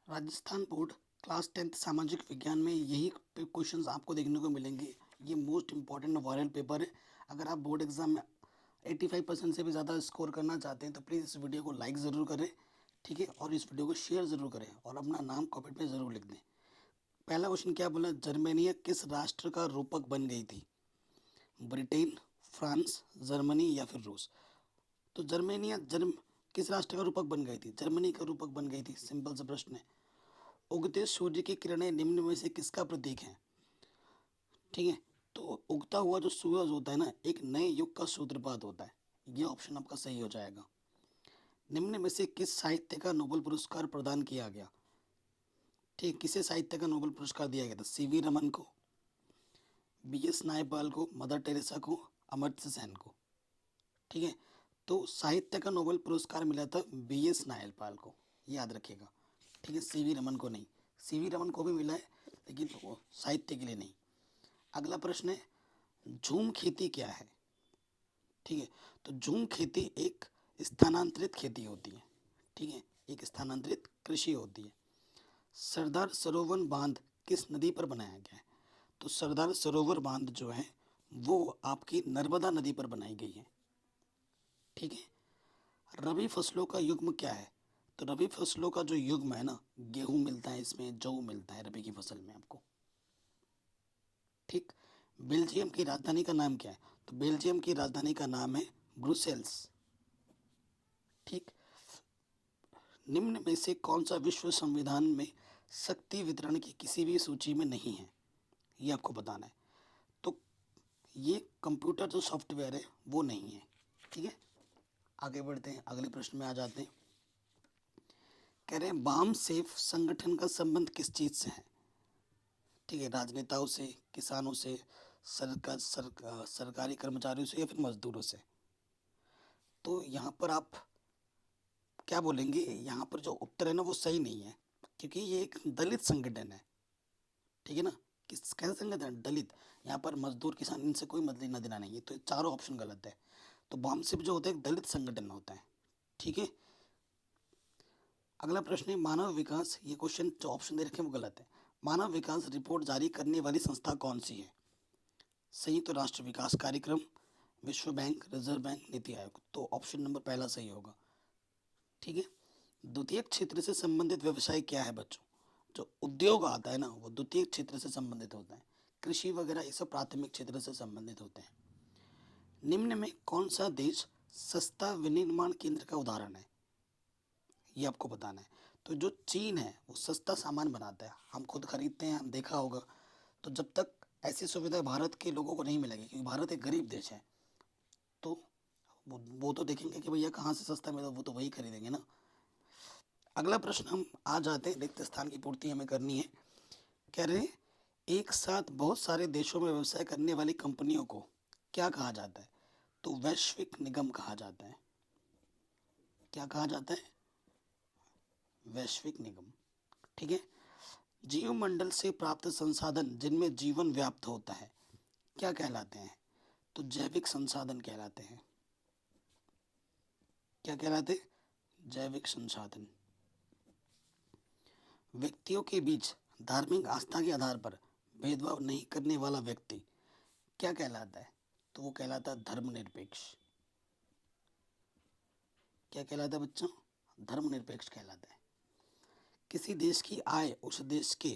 Rajasthan board class 10th सामाजिक विज्ञान में यही क्वेश्चंस आपको देखने को मिलेंगे। ये मोस्ट इंपॉर्टेंट वायरल पेपर है। अगर आप बोर्ड एग्जाम में 85% से भी ज़्यादा स्कोर करना चाहते हैं तो प्लीज़ इस वीडियो को लाइक ज़रूर करें, ठीक है, और इस वीडियो को शेयर ज़रूर करें और अपना नाम कमेंट में ज़रूर लिख दें। पहला क्वेश्चन क्या बोला, जर्मेनिया किस राष्ट्र का रूपक बन गई थी? ब्रिटेन, फ्रांस, जर्मनी या फिर रूस? तो जर्मेनिया किस राष्ट्र का रूपक बन गई थी? जर्मनी का रूपक बन गई थी। सिंपल सा प्रश्न है। उगते सूर्य की किरणें निम्न में से किसका प्रतीक है? ठीक है, तो उगता हुआ जो सूरज होता है ना, एक नए युग का सूत्रपात होता है। ये ऑप्शन आपका सही हो जाएगा। निम्न में से किस साहित्य का नोबेल पुरस्कार प्रदान किया गया? ठीक, किसे साहित्य का नोबेल पुरस्कार दिया गया था? सीवी रमन को, बीएस नायपाल को, मदर टेरेसा को, अमर्त्य सेन को। ठीक है, तो साहित्य का नोबेल पुरस्कार मिला था बीएस नायपाल को, याद रखिएगा। ठीक है, सीवी रमन को नहीं। सीवी रमन को भी मिला है लेकिन वो साहित्य के लिए नहीं। अगला प्रश्न है, झूम खेती क्या है? ठीक है, तो झूम खेती एक स्थानांतरित खेती होती है। ठीक है, एक स्थानांतरित कृषि होती है। सरदार सरोवर बांध किस नदी पर बनाया गया है? तो सरदार सरोवर बांध जो है वो आपकी नर्मदा नदी पर बनाई गई है। ठीक है, रबी फसलों का युग्म क्या है? तो रबी फसलों का जो युग्म है ना, गेहूं मिलता है इसमें, जौ मिलता है रबी की फसल में आपको। ठीक, बेल्जियम की राजधानी का नाम क्या है? तो बेल्जियम की राजधानी का नाम है ब्रुसेल्स। ठीक, निम्न में से कौन सा विश्व संविधान में शक्ति वितरण की किसी भी सूची में नहीं है? ये आपको बताना है। तो ये कंप्यूटर जो सॉफ्टवेयर है वो नहीं है। ठीक है, आगे बढ़ते हैं, अगले प्रश्न में आ जाते हैं। कह रहे हैं बाम सेफ संगठन का संबंध किस चीज से है? ठीक है, राजनेताओं से, किसानों से, सरकारी कर्मचारियों से या फिर मजदूरों से? तो यहाँ पर आप क्या बोलेंगे? यहाँ पर जो उत्तर है ना वो सही नहीं है, क्योंकि ये एक दलित संगठन है। ठीक है ना, किस कैसे संगठन? दलित। यहाँ पर मजदूर, किसान, इनसे कोई मतलब लेना देना नहीं है, तो चारों ऑप्शन गलत है। तो बामसिप जो होता है एक दलित संगठन होता है। ठीक है, अगला प्रश्न है मानव विकास, ये क्वेश्चन जो ऑप्शन दे रखे हैं वो गलत है। मानव विकास रिपोर्ट जारी करने वाली संस्था कौन सी है? संयुक्त राष्ट्र विकास कार्यक्रम, विश्व bank, reserve bank, NITI Aayog. तो ऑप्शन नंबर पहला सही होगा। ठीक है, द्वितीय क्षेत्र से संबंधित व्यवसाय क्या है बच्चों? जो उद्योग आता है ना वो द्वितीय क्षेत्र से संबंधित होता है। कृषि वगैरह ये सब प्राथमिक क्षेत्र से संबंधित होते हैं। निम्न में कौन सा देश सस्ता विनिर्माण केंद्र का उदाहरण है? ये आपको बताना है। तो जो चीन है वो सस्ता सामान बनाता है, हम खुद खरीदते हैं, हम देखा होगा। तो जब तक ऐसी सुविधा भारत के लोगों को नहीं मिलेगी, क्योंकि भारत एक गरीब देश है, तो वो तो देखेंगे कि भैया कहाँ से सस्ता मिला, वो तो वही खरीदेंगे ना। अगला प्रश्न हम आ जाते हैं, रिक्त स्थान की पूर्ति हमें करनी है। कह रहे हैं एक साथ बहुत सारे देशों में व्यवसाय करने वाली कंपनियों को क्या कहा जाता है? तो वैश्विक निगम कहा जाता है। क्या कहा जाता है? वैश्विक निगम। ठीक है, जीवमंडल से प्राप्त संसाधन जिनमें जीवन व्याप्त होता है क्या कहलाते हैं? तो जैविक संसाधन कहलाते हैं। क्या कहलाते हैं? जैविक संसाधन। व्यक्तियों के बीच धार्मिक आस्था के आधार पर भेदभाव नहीं करने वाला व्यक्ति क्या कहलाता है? तो वो कहलाता है धर्मनिरपेक्ष। क्या कहलाता है बच्चों? धर्मनिरपेक्ष कहलाता है। किसी देश की आय उस देश के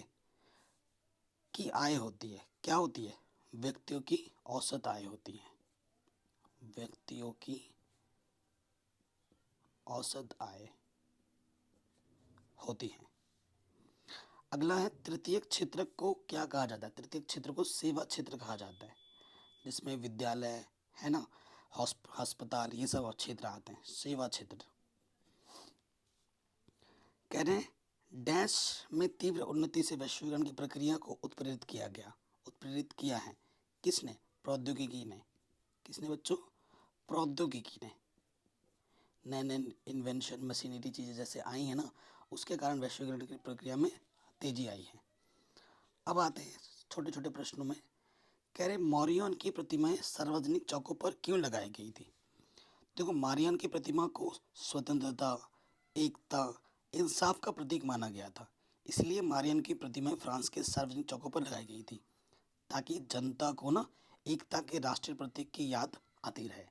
की आय होती है, क्या होती है? व्यक्तियों की औसत आय होती है। व्यक्तियों की औसत आय होती है। अगला है तृतीय क्षेत्र को क्या कहा जाता है? तृतीय क्षेत्र को सेवा क्षेत्र कहा जाता है, जिसमें विद्यालय है ना, अस्पताल, ये सब क्षेत्र आते हैं, सेवा क्षेत्र। कह रहे हैं डैश में तीव्र उन्नति से वैश्वीकरण की प्रक्रिया को उत्प्रेरित किया गया, उत्प्रेरित किया है किसने? प्रौद्योगिकी ने। किसने बच्चों? प्रौद्योगिकी ने। नए नए इन्वेंशन, मशीनरी चीज़ें जैसे आई हैं ना, उसके कारण वैश्वीकरण की प्रक्रिया में तेजी आई है। अब आते हैं छोटे छोटे प्रश्नों में। कह रहे मौर्यों की प्रतिमाएं सार्वजनिक चौकों पर क्यों लगाई गई थी? देखो, मारियन की प्रतिमा को स्वतंत्रता, एकता, इंसाफ का प्रतीक माना गया था। इसलिए मारियन की प्रतिमाएं फ्रांस के सार्वजनिक चौकों पर लगाई गई थी, ताकि जनता को ना एकता के राष्ट्रीय प्रतीक की याद आती रहे।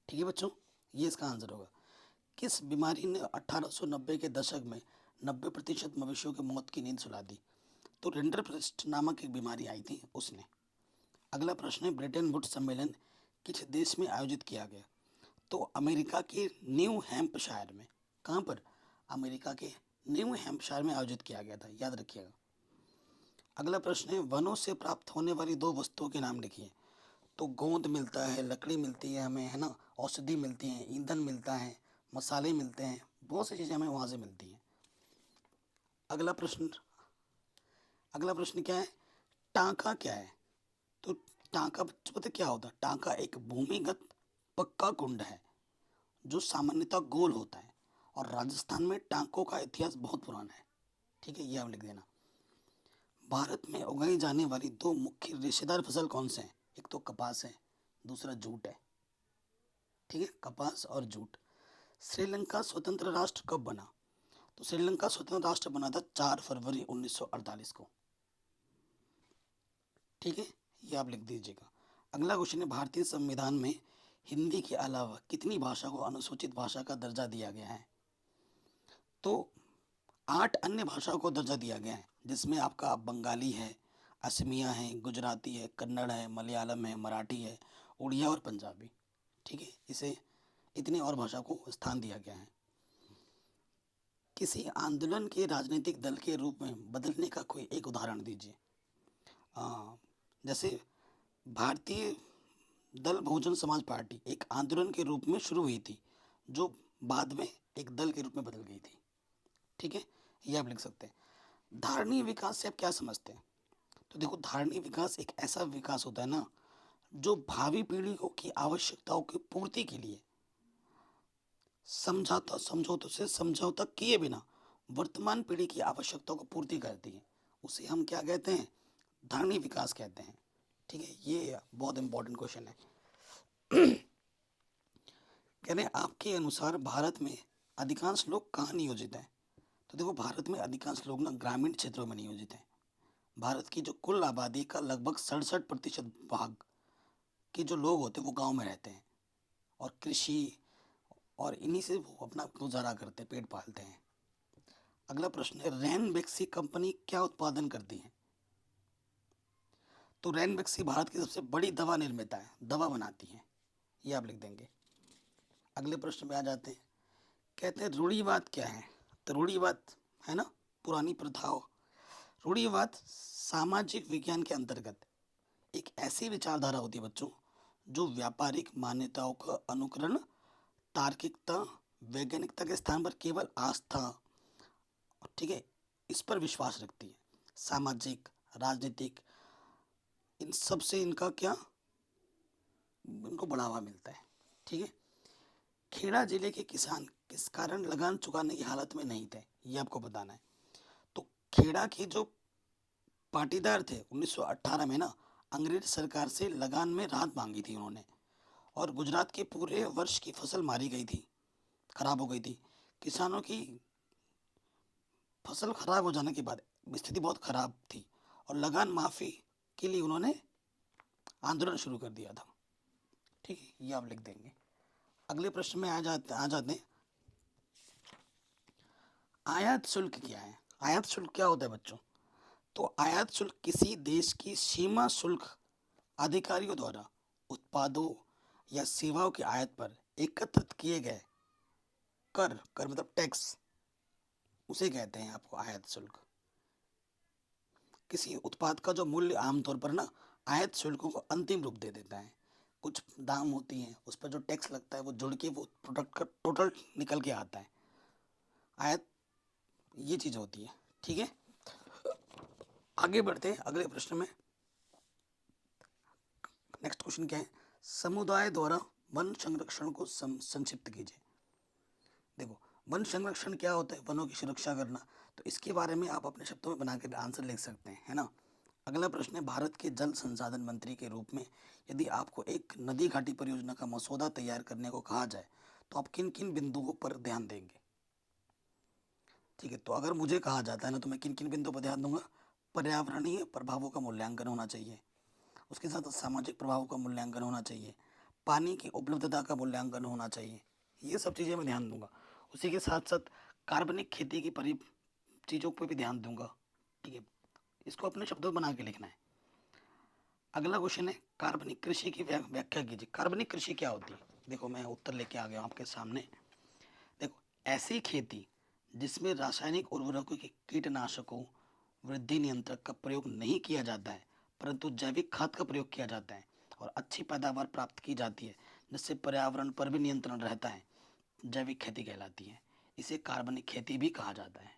ठीक है बच्चों, ये इसका आंसर होगा। किस बीमारी ने 1890 के दशक में 90% मवेशियों की मौत की नींद सुला दी? तो रिंडरपेस्ट नामक एक बीमारी आई थी उसने। अगला प्रश्न है, ब्रिटेन वुड्स सम्मेलन किस देश में आयोजित किया गया? तो अमेरिका के न्यू हैम्पशायर में। कहाँ पर? अमेरिका के न्यू हैम्पशायर में आयोजित किया गया था, याद रखिएगा। अगला प्रश्न है, वनों से प्राप्त होने वाली दो वस्तुओं के नाम लिखिए। तो गोंद मिलता है, लकड़ी मिलती है हमें, है ना, औषधि मिलती है, ईंधन मिलता है, मसाले मिलते हैं, बहुत सी चीज़ें हमें वहाँ से मिलती हैं। अगला प्रश्न अगला प्रश्न क्या है? टांका क्या है? तो टांका बच्चों पता क्या होता है? टांका एक भूमिगत पक्का कुंड है जो सामान्यतः गोल होता है, और राजस्थान में टांकों का इतिहास बहुत पुराना है। ठीक है, ये आप लिख देना। भारत में उगाई जाने वाली दो मुख्य रेशेदार फसल कौन से हैं? एक तो कपास है, दूसरा जूट है। ठीक है, कपास और जूट। श्रीलंका स्वतंत्र राष्ट्र कब बना? तो श्रीलंका स्वतंत्र राष्ट्र बना था 4 फरवरी 1948 को। ठीक है, ये आप लिख दीजिएगा। अगला क्वेश्चन है, भारतीय संविधान में हिंदी के अलावा कितनी भाषा को अनुसूचित भाषा का दर्जा दिया गया है? तो 8 अन्य भाषाओं को दर्जा दिया गया है, जिसमें आपका बंगाली है, असमिया है, गुजराती है, कन्नड़ है, मलयालम है, मराठी है, उड़िया और पंजाबी। ठीक है, इसे इतनी और भाषा को स्थान दिया गया है। किसी आंदोलन के राजनीतिक दल के रूप में बदलने का कोई एक उदाहरण दीजिए। जैसे भारतीय दल बहुजन समाज पार्टी एक आंदोलन के रूप में शुरू हुई थी, जो बाद में एक दल के रूप में बदल गई थी। ठीक है, ये आप लिख सकते हैं। धारणीय विकास से आप क्या समझते हैं? तो देखो, धारणीय विकास एक ऐसा विकास होता है ना, जो भावी पीढ़ियों की आवश्यकताओं की पूर्ति के लिए समझौतों से समझौता किए बिना वर्तमान पीढ़ी की आवश्यकताओं को पूर्ति करती है। उसे हम क्या कहते हैं? धारणीय विकास कहते हैं। ठीक है, ये बहुत इंपॉर्टेंट क्वेश्चन है। कह रहे हैं, आपके अनुसार भारत में अधिकांश लोग कहाँ नियोजित हैं? तो देखो, भारत में अधिकांश लोग ना ग्रामीण क्षेत्रों में नियोजित हैं। भारत की जो कुल आबादी का लगभग 67% भाग के जो लोग होते हैं वो गांव में रहते हैं, और कृषि और इन्हीं से वो अपना गुजारा करते हैं, पेट पालते हैं। अगला प्रश्न है, रैन बेक्सी कंपनी क्या उत्पादन करती है? तो रैन बेक्सी भारत की सबसे बड़ी दवा निर्माता है, दवा बनाती है, ये आप लिख देंगे। अगले प्रश्न पे आ जाते हैं। कहते हैं, रूढ़िवाद क्या है? तो रूढ़िवाद है ना, पुरानी प्रथाओं। रूढ़िवाद सामाजिक विज्ञान के अंतर्गत एक ऐसी विचारधारा होती है बच्चों, जो व्यापारिक मान्यताओं का अनुकरण, तार्किकता, वैज्ञानिकता के स्थान पर केवल आस्था, ठीक है, इस पर विश्वास रखती है। सामाजिक, राजनीतिक, इन सब से इनका क्या, इनको बढ़ावा मिलता है। ठीक है, खेड़ा जिले के किसान किस कारण लगान चुकाने की हालत में नहीं थे, ये आपको बताना है। तो खेड़ा के जो पाटीदार थे 1918 में ना, अंग्रेज सरकार से लगान में राहत मांगी थी उन्होंने, और गुजरात के पूरे वर्ष की फसल मारी गई थी, खराब हो गई थी। किसानों की फसल खराब हो जाने के बाद स्थिति बहुत खराब थी, और लगान माफी के लिए उन्होंने आंदोलन शुरू कर दिया था। ठीक है, ये आप लिख देंगे। अगले प्रश्न में आ जाते हैं। आयात शुल्क क्या है? आयात शुल्क क्या होता है बच्चों? तो आयात शुल्क किसी देश की सीमा शुल्क अधिकारियों द्वारा उत्पादों या सेवाओं की आयात पर एकत्रित किए गए कर कर मतलब टैक्स, उसे कहते हैं आपको आयात शुल्क। किसी उत्पाद का जो मूल्य आमतौर पर ना आयात शुल्कों को अंतिम रूप दे देता है। कुछ दाम होती हैं, उस पर जो टैक्स लगता है वो जुड़ के वो प्रोडक्ट का टोटल निकल के आता है। आयात ये चीज़ होती है। ठीक है, आगे बढ़ते हैं अगले प्रश्न में। नेक्स्ट क्वेश्चन क्या है? समुदाय द्वारा वन संरक्षण को संक्षिप्त कीजिए। देखो, वन संरक्षण क्या होता है? वनों की सुरक्षा करना। तो इसके बारे में आप अपने शब्दों में बना के आंसर लिख सकते हैं, है ना। अगला प्रश्न है, भारत के जल संसाधन मंत्री के रूप में यदि आपको एक नदी घाटी परियोजना का मसौदा तैयार करने को कहा जाए, तो आप किन किन बिंदुओं पर ध्यान देंगे? ठीक है, तो अगर मुझे कहा जाता है ना, तो मैं किन किन बिंदुओं पर ध्यान दूंगा? पर्यावरणीय प्रभावों का मूल्यांकन होना चाहिए, उसके साथ सामाजिक प्रभावों का मूल्यांकन होना चाहिए, पानी की उपलब्धता का मूल्यांकन होना चाहिए, ये सब चीज़ें मैं ध्यान दूंगा। उसी के साथ साथ कार्बनिक खेती की परि चीज़ों पर भी ध्यान दूंगा। ठीक है, इसको अपने शब्दों में बना के लिखना है। अगला क्वेश्चन है, कार्बनिक कृषि की व्याख्या कीजिए। कार्बनिक कृषि क्या होती है? देखो, मैं उत्तर लेके आ गया हूँ आपके सामने। देखो, ऐसी खेती जिसमें रासायनिक उर्वरकों की कीटनाशकों, वृद्धि नियंत्रक का प्रयोग नहीं किया जाता है, परंतु जैविक खाद का प्रयोग किया जाता है और अच्छी पैदावार प्राप्त की जाती है, जिससे पर्यावरण पर भी नियंत्रण रहता है, जैविक खेती कहलाती है। इसे कार्बनिक खेती भी कहा जाता है।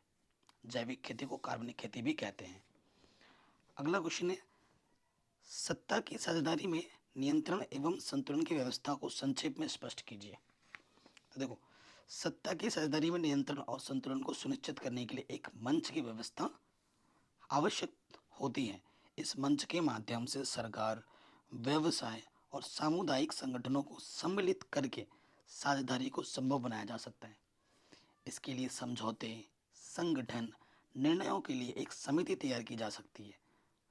जैविक खेती को कार्बनिक खेती भी कहते हैं। अगला क्वेश्चन है, सत्ता की साझेदारी में नियंत्रण एवं संतुलन की व्यवस्था को संक्षेप में स्पष्ट कीजिए। तो देखो, सत्ता की साझेदारी में नियंत्रण और संतुलन को सुनिश्चित करने के लिए एक मंच की व्यवस्था आवश्यक होती है। इस मंच के माध्यम से सरकार, व्यवसाय और सामुदायिक संगठनों को सम्मिलित करके साझेदारी को संभव बनाया जा सकता है। इसके लिए समझौते, संगठन, निर्णयों के लिए एक समिति तैयार की जा सकती है,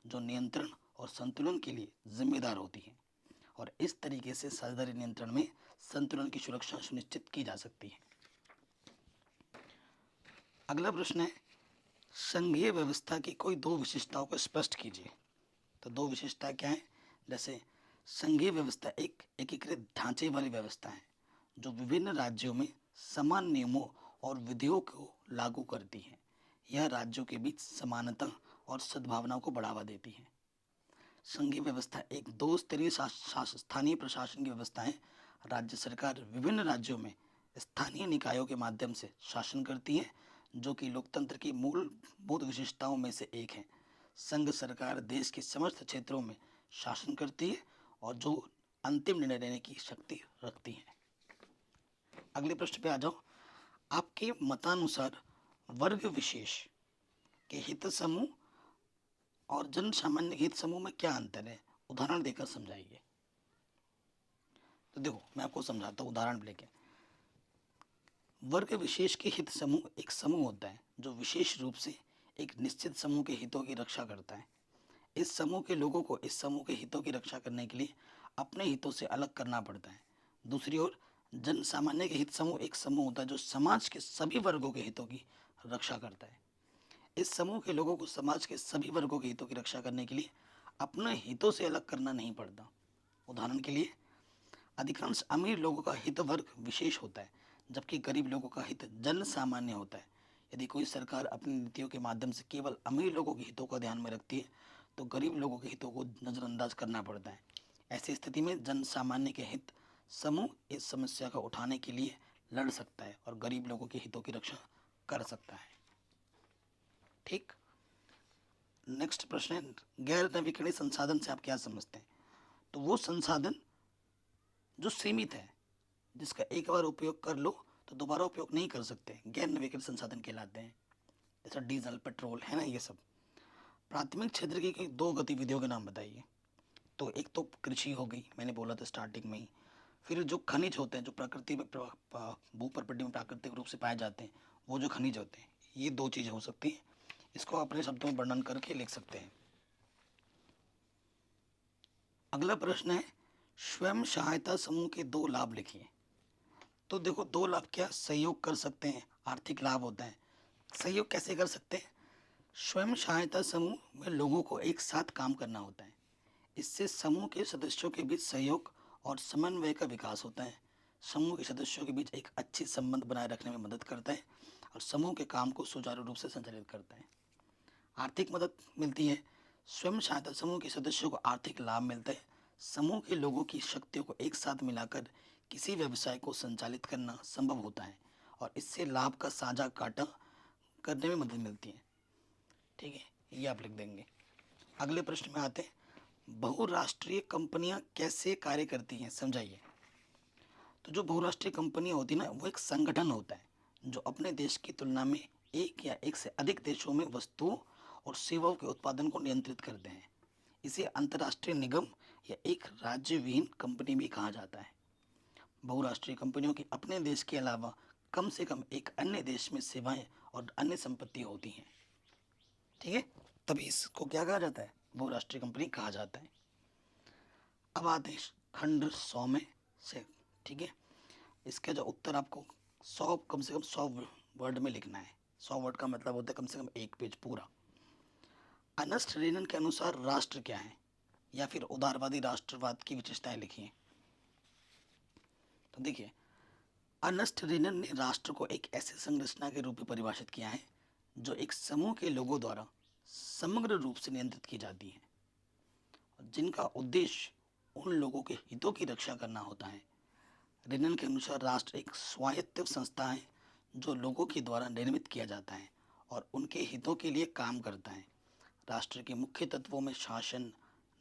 जो नियंत्रण और संतुलन के लिए जिम्मेदार होती है, और इस तरीके से साझेदारी नियंत्रण में संतुलन की सुरक्षा सुनिश्चित की जा सकती है। अगला प्रश्न है, संघीय व्यवस्था की कोई दो विशेषताओं को स्पष्ट कीजिए। तो दो विशेषता क्या है? जैसे, संघीय व्यवस्था एक एकीकृत ढांचे वाली व्यवस्था है जो विभिन्न राज्यों में समान नियमों और विधियों को लागू करती है। यह राज्यों के बीच समानता और सद्भावना को बढ़ावा देती है। संघीय व्यवस्था एक दो स्तरीय स्थानीय प्रशासन की व्यवस्था है। राज्य सरकार विभिन्न राज्यों में स्थानीय निकायों के माध्यम से शासन करती है, जो कि लोकतंत्र की मूलभूत विशेषताओं में से एक है। संघ सरकार देश के समस्त क्षेत्रों में शासन करती है और जो अंतिम निर्णय लेने की शक्ति रखती है। अगले प्रश्न पे आ जाओ। आपके मतानुसार वर्ग विशेष के हित समूह और जन सामान्य हित समूह में क्या अंतर है? उदाहरण देकर समझाइए। तो देखो, मैं आपको समझाता हूँ उदाहरण लेके। वर्ग विशेष के हित समूह एक समूह होता है जो विशेष रूप से एक निश्चित समूह के हितों की रक्षा करता है। इस समूह के लोगों को इस समूह के हितों की रक्षा करने के लिए अपने हितों से अलग करना पड़ता है। दूसरी ओर, जन सामान्य के हित समूह एक समूह होता है जो समाज के सभी वर्गों के हितों की रक्षा करता है। इस समूह के लोगों को समाज के सभी वर्गों के हितों की रक्षा करने के लिए अपने हितों से अलग करना नहीं पड़ता। उदाहरण के लिए, अधिकांश अमीर लोगों का हित वर्ग विशेष होता है, जबकि गरीब लोगों का हित जन सामान्य होता है। यदि कोई सरकार अपनी नीतियों के माध्यम से केवल अमीर लोगों के हितों को ध्यान में रखती है, तो गरीब लोगों के हितों को नज़रअंदाज करना पड़ता है। ऐसी स्थिति में जन सामान्य के हित समूह इस समस्या को उठाने के लिए लड़ सकता है और गरीब लोगों के हितों की रक्षा कर सकता है। ठीक। नेक्स्ट प्रश्न है, गैर नवीकरणीय संसाधन से आप क्या समझते हैं? तो वो संसाधन जो सीमित है, जिसका एक बार उपयोग कर लो तो दोबारा उपयोग नहीं कर सकते, गैर नवीकरणीय संसाधन कहलाते हैं। जैसा डीजल, पेट्रोल है ना, ये सब। प्राथमिक क्षेत्र की दो गतिविधियों के नाम बताइए। तो एक तो कृषि हो गई, मैंने बोला था स्टार्टिंग में ही। फिर जो खनिज होते हैं, जो प्रकृति में भू प्रकृति में प्राकृतिक रूप से पाए जाते हैं, वो जो खनिज होते हैं, ये दो चीज़ें हो सकती हैं। इसको अपने शब्दों में वर्णन करके लिख सकते हैं। अगला प्रश्न है, स्वयं सहायता समूह के दो लाभ लिखिए। तो देखो, दो लाभ क्या? सहयोग कर सकते हैं, आर्थिक लाभ होता है। सहयोग कैसे कर सकते हैं? स्वयं सहायता समूह में लोगों को एक साथ काम करना होता है। इससे समूह के सदस्यों के बीच सहयोग और समन्वय का विकास होता है। समूह के सदस्यों के बीच एक अच्छी संबंध बनाए रखने में मदद करता है और समूह के काम को सुचारू रूप से संचालित करता है। आर्थिक मदद मिलती है। स्वयं सहायता समूह के सदस्यों को आर्थिक लाभ मिलता है। समूह के लोगों की शक्तियों को एक साथ मिलाकर किसी व्यवसाय को संचालित करना संभव होता है और इससे लाभ का साझा काटा करने में मदद मिलती है। ठीक है, ये आप लिख देंगे। अगले प्रश्न में आते हैं, बहुराष्ट्रीय कंपनियां कैसे कार्य करती हैं, समझाइए। तो जो बहुराष्ट्रीय कंपनियां होती है ना, वो एक संगठन होता है जो अपने देश की तुलना में एक या एक से अधिक देशों में वस्तुओं और सेवाओं के उत्पादन को नियंत्रित करते हैं। इसे अंतर्राष्ट्रीय निगम या एक राज्य विहीन कंपनी भी कहा जाता है। बहुराष्ट्रीय कंपनियों की अपने देश के अलावा कम से कम एक अन्य देश में सेवाएं और अन्य संपत्ति होती हैं। ठीक है, तभी इसको क्या कहा जाता है, बहुराष्ट्रीय कंपनी कहा जाता है। अब आते हैं खंड 100 में से। ठीक है, इसका जो उत्तर आपको 100 कम से कम 100 वर्ड में लिखना है। 100 वर्ड का मतलब होता है कम से कम एक पेज पूरा। अर्नेस्ट रेनन के अनुसार राष्ट्र क्या है, या फिर उदारवादी राष्ट्रवाद की विशेषताएं लिखिए। तो देखिए, अर्नेस्ट रेनन ने राष्ट्र को एक ऐसी संरचना के रूप में परिभाषित किया है जो एक समूह के लोगों द्वारा समग्र रूप से नियंत्रित की जाती है, जिनका उद्देश्य उन लोगों के हितों की रक्षा करना होता है। रेनन के अनुसार राष्ट्र एक स्वायत्त संस्था है जो लोगों के द्वारा निर्मित किया जाता है और उनके हितों के लिए काम करता है। राष्ट्र के मुख्य तत्वों में शासन,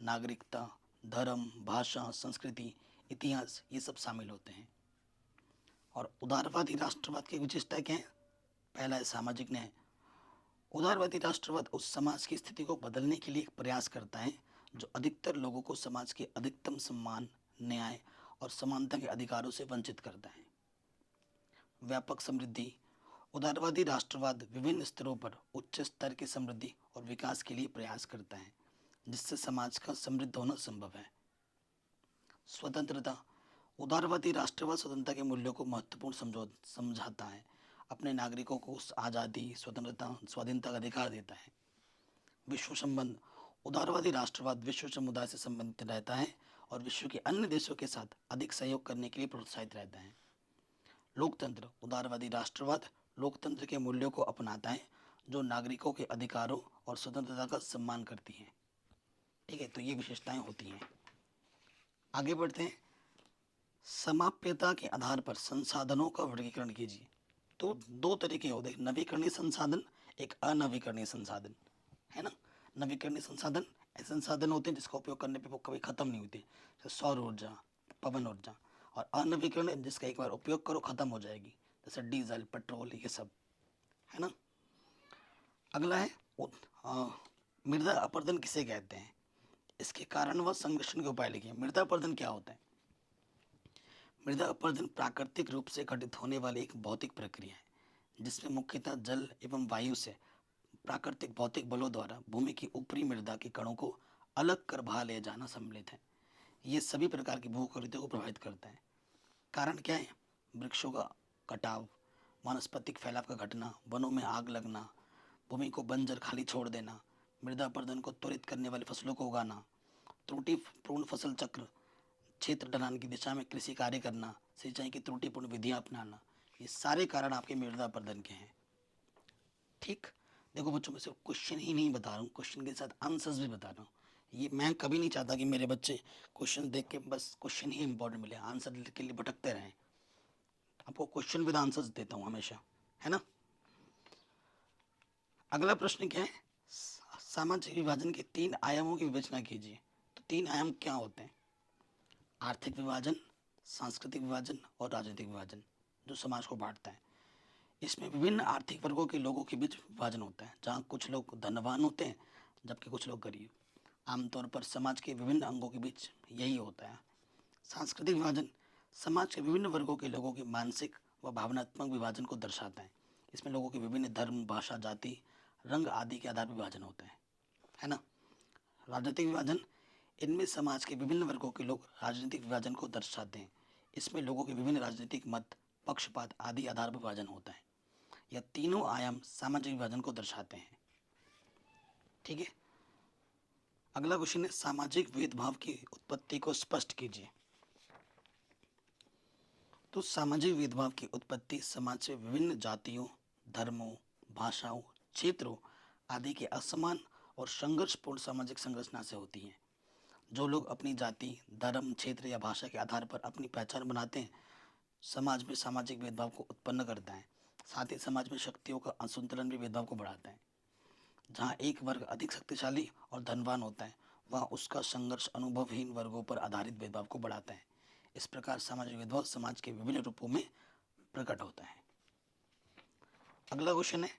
नागरिकता, धर्म, भाषा, संस्कृति, इतिहास ये सब शामिल होते हैं। और उदारवादी राष्ट्रवाद की विशेषता क्या है? पहला है सामाजिक न्याय। उदारवादी राष्ट्रवाद उस समाज की स्थिति को बदलने के लिए प्रयास करता है जो अधिकतर लोगों को समाज के अधिकतम सम्मान, न्याय और समानता के अधिकारों से वंचित करता है। व्यापक समृद्धि। उदारवादी राष्ट्रवाद विभिन्न स्तरों पर उच्च स्तर की समृद्धि और विकास के लिए प्रयास करता है, जिससे समाज का समृद्ध होना संभव है। स्वतंत्रता। उदारवादी राष्ट्रवाद स्वतंत्रता के मूल्यों को महत्वपूर्ण समझाता है, अपने नागरिकों को आज़ादी, स्वतंत्रता, स्वाधीनता का अधिकार देता है। विश्व संबंध। उदारवादी राष्ट्रवाद विश्व समुदाय से संबंधित रहता है और विश्व के अन्य देशों के साथ अधिक सहयोग करने के लिए प्रोत्साहित रहता है। लोकतंत्र। उदारवादी राष्ट्रवाद लोकतंत्र के मूल्यों को अपनाता है जो नागरिकों के अधिकारों और स्वतंत्रता का सम्मान करती हैं। ठीक है, तो ये विशेषताएं होती हैं। आगे बढ़ते हैं। समाप्यता के आधार पर संसाधनों का वर्गीकरण कीजिए। तो दो तरीके होते हैं, नवीकरणीय संसाधन, एक अनवीकरणीय संसाधन, है ना। नवीकरणीय संसाधन ऐसे संसाधन होते हैं जिसका उपयोग करने पे वो कभी खत्म नहीं होते, जैसे सौर ऊर्जा, पवन ऊर्जा। और अनवीकरणीय जिसका एक बार उपयोग करो खत्म हो जाएगी, जैसे डीजल, पेट्रोल, ये सब, है ना। अगला है मृदा अपरदन किसे कहते हैं, इसके कारण व संरक्षण के उपाय लिखिए। मृदा अपरदन क्या होता है? मृदा अपरदन प्राकृतिक रूप से घटित होने वाली एक भौतिक प्रक्रिया है जिसमें मुख्यतः जल एवं वायु से प्राकृतिक भौतिक बलों द्वारा भूमि की ऊपरी मृदा के कणों को अलग कर बहा ले जाना सम्मिलित है। ये सभी प्रकार की भूगतियों को प्रभावित करता है। कारण क्या है? वृक्षों का कटाव, वानस्पतिक फैलाव का घटना, वनों में आग लगना, भूमि को बंजर खाली छोड़ देना, मृदा अपरदन को त्वरित करने वाली फसलों को उगाना, त्रुटिपूर्ण फसल चक्र, क्षेत्र ढलान की दिशा में कृषि कार्य करना, सिंचाई की त्रुटिपूर्ण विधियां अपनाना, ये सारे कारण आपके मृदा अपरदन के हैं। ठीक, देखो बच्चों, मैं सिर्फ क्वेश्चन ही नहीं बता रहा हूँ, क्वेश्चन के साथ आंसर्स भी बता रहा हूँ। ये मैं कभी नहीं चाहता कि मेरे बच्चे क्वेश्चन देख के बस क्वेश्चन ही इंपॉर्टेंट मिले, आंसर के लिए भटकते रहें। आपको क्वेश्चन विद आंसर्स देता हूँ हमेशा, है ना। अगला प्रश्न क्या है? सामाजिक विभाजन के 3 आयामों की विवेचना कीजिए। तो 3 आयाम क्या होते हैं? आर्थिक विभाजन, सांस्कृतिक विभाजन और राजनीतिक विभाजन, जो समाज को बांटता है। इसमें विभिन्न आर्थिक वर्गों के लोगों के बीच विभाजन होता है, जहाँ कुछ लोग धनवान होते हैं जबकि कुछ लोग गरीब। आमतौर पर समाज के विभिन्न अंगों के बीच यही होता है। सांस्कृतिक विभाजन समाज के विभिन्न वर्गों के लोगों के मानसिक व भावनात्मक विभाजन को दर्शाता है। इसमें लोगों के विभिन्न धर्म, भाषा, जाति, रंग आदि के आधार पर विभाजन होता है ना। राजनीतिक विभाजन, इनमें समाज के विभिन्न वर्गों के लोग राजनीतिक विभाजन को दर्शाते हैं। इसमें लोगों के विभिन्न राजनीतिक मत, पक्षपात आदि आधार पर विभाजन होता है। यह तीनों आयाम सामाजिक विभाजन को दर्शाते हैं। ठीक है, अगला क्वेश्चन है, सामाजिक भेदभाव की उत्पत्ति को स्पष्ट कीजिए। तो सामाजिक भेदभाव की उत्पत्ति समाज से विभिन्न जातियों, धर्मों, भाषाओं, क्षेत्रों आदि के असमान और संघर्षपूर्ण सामाजिक संरचना से होती है। जो लोग अपनी जाति, धर्म, क्षेत्र या भाषा के आधार पर अपनी पहचान बनाते हैं, समाज में सामाजिक भेदभाव को उत्पन्न करता है। साथ ही समाज में शक्तियों का असंतुलन भी भेदभाव को बढ़ाता है। जहाँ एक वर्ग अधिक शक्तिशाली और धनवान होता है, वहाँ उसका संघर्ष अनुभवहीन वर्गों पर आधारित भेदभाव को बढ़ाता है। इस प्रकार सामाजिक भेदभाव समाज के विभिन्न रूपों में प्रकट होता है। अगला क्वेश्चन है,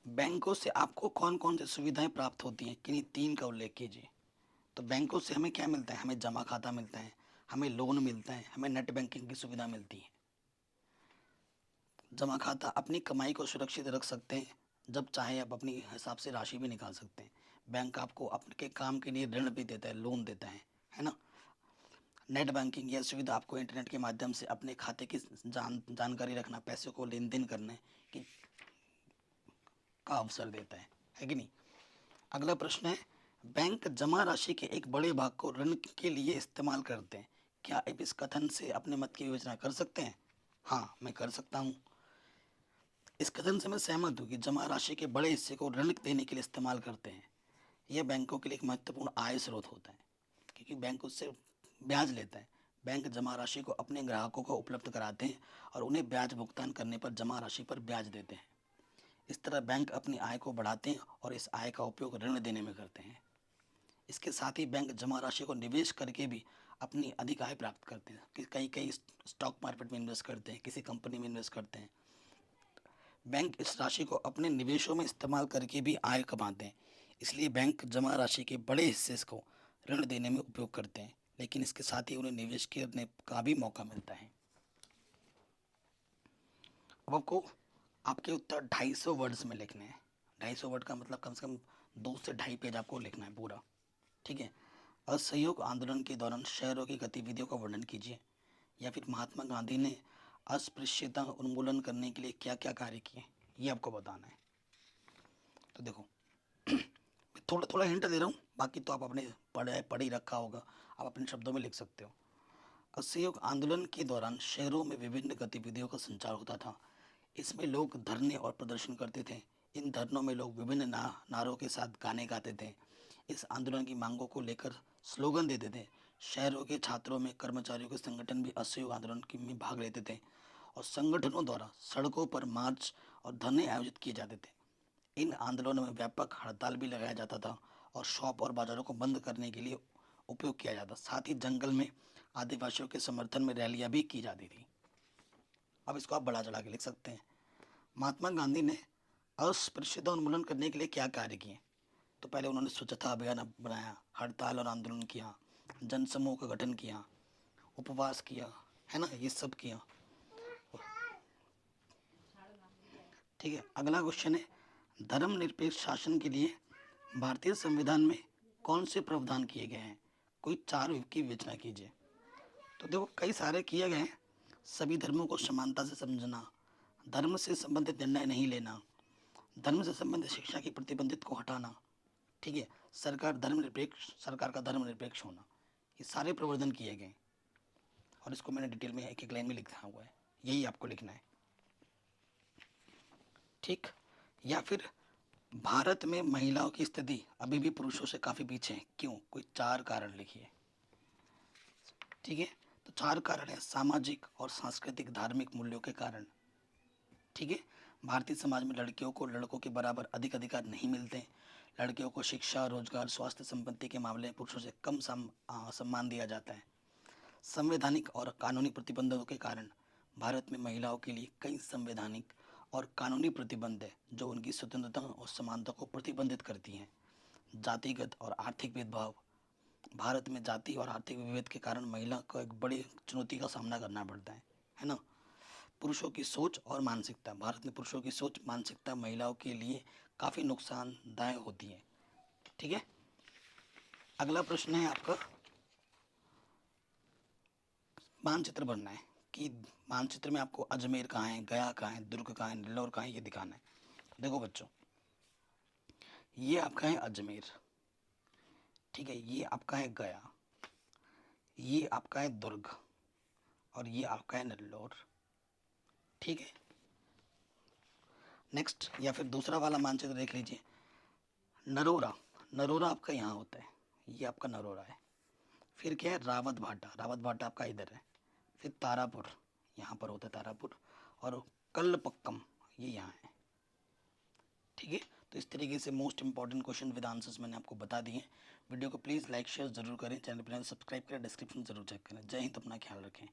बैंकों से आपको कौन कौन सी सुविधाएं प्राप्त होती हैं, किन्हीं 3 का उल्लेख कीजिए। तो बैंकों से हमें क्या मिलता है? हमें जमा खाता मिलता है, हमें लोन मिलता है, हमें नेट बैंकिंग की सुविधा मिलती है। जमा खाता अपनी कमाई को सुरक्षित रख सकते हैं, जब चाहे आप अपनी हिसाब से राशि भी निकाल सकते हैं। बैंक आपको आपके काम के लिए ऋण भी देता है, लोन देता है ना। नेट बैंकिंग यह सुविधा आपको इंटरनेट के माध्यम से अपने खाते की जानकारी रखना, पैसे को लेन देन करने की का अवसर देता है कि नहीं। अगला प्रश्न है, बैंक जमा राशि के एक बड़े भाग को ऋण के लिए इस्तेमाल करते हैं। क्या आप इस कथन से अपने मत की विवेचना कर सकते हैं? हाँ, मैं कर सकता हूँ। इस कथन से मैं सहमत हूँ कि जमा राशि के बड़े हिस्से को ऋण देने के लिए इस्तेमाल करते हैं। यह बैंकों के लिए एक महत्वपूर्ण आय स्रोत होता है, क्योंकि बैंक उससे ब्याज लेता है। बैंक जमा राशि को अपने ग्राहकों को उपलब्ध कराते हैं और उन्हें ब्याज भुगतान करने पर जमा राशि पर ब्याज देते हैं। इस तरह बैंक अपनी आय को बढ़ाते हैं और इस आय का उपयोग ऋण देने में करते हैं। इसके साथ ही बैंक जमा राशि को निवेश करके भी अपनी अधिक आय प्राप्त करते हैं, कि कई कई स्टॉक मार्केट में इन्वेस्ट करते हैं, किसी कंपनी में इन्वेस्ट करते हैं। बैंक इस राशि को अपने निवेशों में इस्तेमाल करके भी आय कमाते हैं। इसलिए बैंक जमा राशि के बड़े हिस्से को ऋण देने में उपयोग करते हैं, लेकिन इसके साथ ही उन्हें निवेश करने का भी मौका मिलता है। अब आपको आपके उत्तर 250 वर्ड्स में लिखने हैं। 250 वर्ड का मतलब कम से कम 2 से 2.5 पेज आपको लिखना है पूरा। ठीक है। असहयोग आंदोलन के दौरान शहरों की गतिविधियों का वर्णन कीजिए, या फिर महात्मा गांधी ने अस्पृश्यता उन्मूलन करने के लिए क्या क्या कार्य किए, ये आपको बताना है। तो देखो, मैं थोड़ा थोड़ा हिंट दे रहा हूँ, बाकी तो आप अपने पढ़ ही रखा होगा, आप अपने शब्दों में लिख सकते हो। असहयोग आंदोलन के दौरान शहरों में विभिन्न गतिविधियों का संचार होता था। इसमें लोग धरने और प्रदर्शन करते थे। इन धरनों में लोग विभिन्न नारों के साथ गाने गाते थे। इस आंदोलन की मांगों को लेकर स्लोगन देते थे। शहरों के छात्रों में कर्मचारियों के संगठन भी असहयोग आंदोलन में भाग लेते थे, और संगठनों द्वारा सड़कों पर मार्च और धरने आयोजित किए जाते थे। इन आंदोलनों में व्यापक हड़ताल भी लगाया जाता था और शॉप और बाजारों को बंद करने के लिए उपयोग किया जाता। साथ ही जंगल में आदिवासियों के समर्थन में रैलियां भी की जाती थी। अब इसको आप बढ़ा चढ़ा के लिख सकते हैं। महात्मा गांधी ने अस्पृश्यता उन्मूलन करने के लिए क्या कार्य किए? तो पहले उन्होंने स्वच्छता अभियान बनाया, हड़ताल और आंदोलन किया, जनसमूह का गठन किया, उपवास किया, है ना, ये सब किया। ठीक है। अगला क्वेश्चन है, धर्मनिरपेक्ष शासन के लिए भारतीय संविधान में कौन से प्रावधान किए गए हैं? कोई 4 की विवेचना कीजिए। तो देखो, कई सारे किए गए हैं। सभी धर्मों को समानता से समझना, धर्म से संबंधित निर्णय नहीं लेना, धर्म से संबंधित शिक्षा की प्रतिबंधित को हटाना, ठीक है, सरकार का धर्मनिरपेक्ष होना, ये सारे प्रवर्धन किए गए। और इसको मैंने डिटेल में एक एक लाइन में लिखा हुआ है, यही आपको लिखना है। ठीक। या फिर भारत में महिलाओं की स्थिति अभी भी पुरुषों से काफ़ी पीछे है, क्यों? कोई 4 कारण लिखिए। ठीक है। तो 4 कारण है, सामाजिक और सांस्कृतिक धार्मिक मूल्यों के कारण। ठीक है। भारतीय समाज में लड़कियों को लड़कों के बराबर अधिक अधिकार नहीं मिलते। लड़कियों को शिक्षा, रोजगार, स्वास्थ्य संपत्ति के मामले में पुरुषों से कम सम्मान दिया जाता है। संवैधानिक और कानूनी प्रतिबंधों के कारण भारत में महिलाओं के लिए कई संवैधानिक और कानूनी प्रतिबंध है, जो उनकी स्वतंत्रता और समानता को प्रतिबंधित करती हैं। जातिगत और आर्थिक भेदभाव, भारत में जाति और आर्थिक विभेद के कारण महिला को एक बड़ी चुनौती का सामना करना पड़ता है ना। पुरुषों की सोच और मानसिकता, भारत में पुरुषों की सोच मानसिकता महिलाओं के लिए काफ़ी नुकसानदायक होती है। ठीक है। अगला प्रश्न है आपका, मानचित्र बनना है कि मानचित्र में आपको अजमेर कहाँ है, गया कहाँ है, दुर्ग कहाँ है, नेल्लौर कहाँ है, ये दिखाना है। देखो बच्चों, ये आपका है अजमेर, ठीक है, ये आपका है गया, ये आपका है दुर्ग, और ये आपका है नेल्लौर। ठीक है। नेक्स्ट, या फिर दूसरा वाला मानचित्र देख लीजिए, नरोरा। नरोरा आपका यहाँ होता है, ये आपका नरोरा है। फिर क्या है, रावत भाटा। रावत भाटा आपका इधर है। फिर तारापुर, यहाँ पर होता है तारापुर, और कल्लपक्कम ये यहाँ है। ठीक है। तो इस तरीके से most important question with answers मैंने आपको बता दिए। वीडियो को प्लीज़ लाइक शेयर जरूर करें, चैनल पर सब्सक्राइब करें, डिस्क्रिप्शन जरूर चेक करें। जय हिंद, अपना ख्याल रखें।